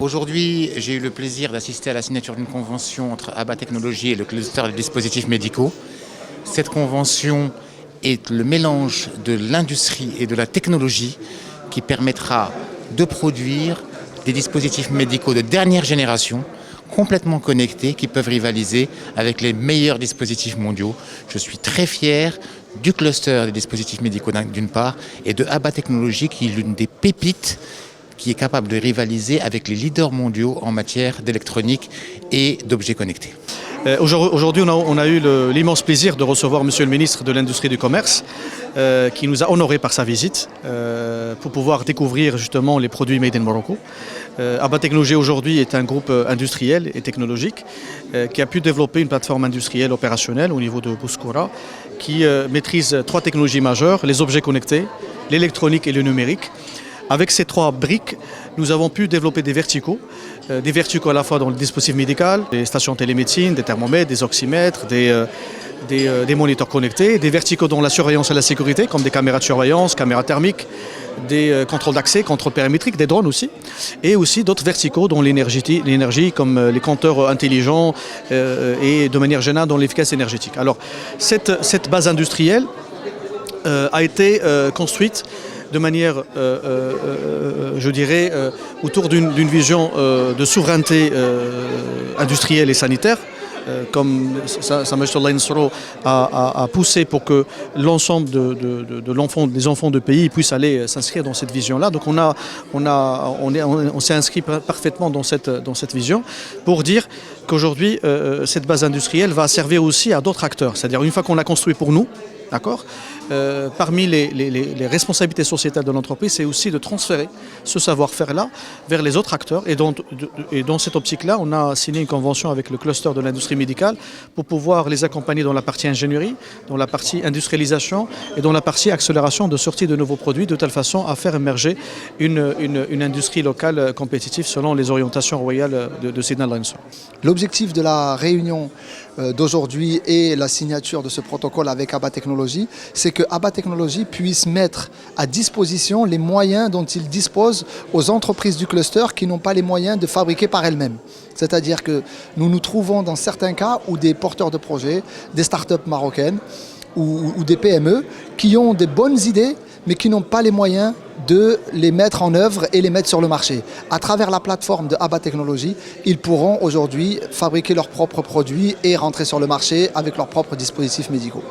Aujourd'hui, j'ai eu le plaisir d'assister à la signature d'une convention entre ABBA Technologies et le cluster des dispositifs médicaux. Cette convention est le mélange de l'industrie et de la technologie qui permettra de produire des dispositifs médicaux de dernière génération, complètement connectés, qui peuvent rivaliser avec les meilleurs dispositifs mondiaux. Je suis très fier du cluster des dispositifs médicaux d'une part et de ABBA Technologies qui est l'une des pépites qui est capable de rivaliser avec les leaders mondiaux en matière d'électronique et d'objets connectés. Aujourd'hui, on a eu l'immense plaisir de recevoir Monsieur le ministre de l'Industrie et du Commerce qui nous a honorés par sa visite pour pouvoir découvrir justement les produits made in Morocco. ABBA Technologies aujourd'hui est un groupe industriel et technologique qui a pu développer une plateforme industrielle opérationnelle au niveau de Bouskoura qui maîtrise 3 technologies majeures, les objets connectés, l'électronique et le numérique. Avec ces 3 briques, nous avons pu développer des verticaux à la fois dans le dispositif médical, des stations télémédecine, des thermomètres, des oxymètres, des moniteurs connectés, des verticaux dans la surveillance et la sécurité, comme des caméras de surveillance, caméras thermiques, des contrôles d'accès, contrôles périmétriques, des drones aussi, et aussi d'autres verticaux dans l'énergie comme les compteurs intelligents et de manière générale dans l'efficacité énergétique. Alors, cette base industrielle a été construite de manière, je dirais, autour d'une vision de souveraineté industrielle et sanitaire, comme Sa Majesté Allah Yansro a poussé pour que l'ensemble des enfants de pays puissent aller s'inscrire dans cette vision-là. Donc on s'est inscrit parfaitement dans cette vision pour dire qu'aujourd'hui, cette base industrielle va servir aussi à d'autres acteurs. C'est-à-dire une fois qu'on l'a construit pour nous, d'accord, parmi les responsabilités sociétales de l'entreprise, c'est aussi de transférer ce savoir-faire-là vers les autres acteurs. Et dans cette optique-là, on a signé une convention avec le cluster de l'industrie médicale pour pouvoir les accompagner dans la partie ingénierie, dans la partie industrialisation et dans la partie accélération de sortie de nouveaux produits, de telle façon à faire émerger une industrie locale compétitive selon les orientations royales de Sidna Al Ansar. L'objectif de la réunion d'aujourd'hui et la signature de ce protocole avec ABBA Technologies, c'est que ABBA Technologies puisse mettre à disposition les moyens dont il dispose aux entreprises du cluster qui n'ont pas les moyens de fabriquer par elles-mêmes. C'est-à-dire que nous nous trouvons dans certains cas où des porteurs de projets, des startups marocaines ou des PME qui ont des bonnes idées mais qui n'ont pas les moyens de les mettre en œuvre et les mettre sur le marché. À travers la plateforme de ABBA Technologies, ils pourront aujourd'hui fabriquer leurs propres produits et rentrer sur le marché avec leurs propres dispositifs médicaux.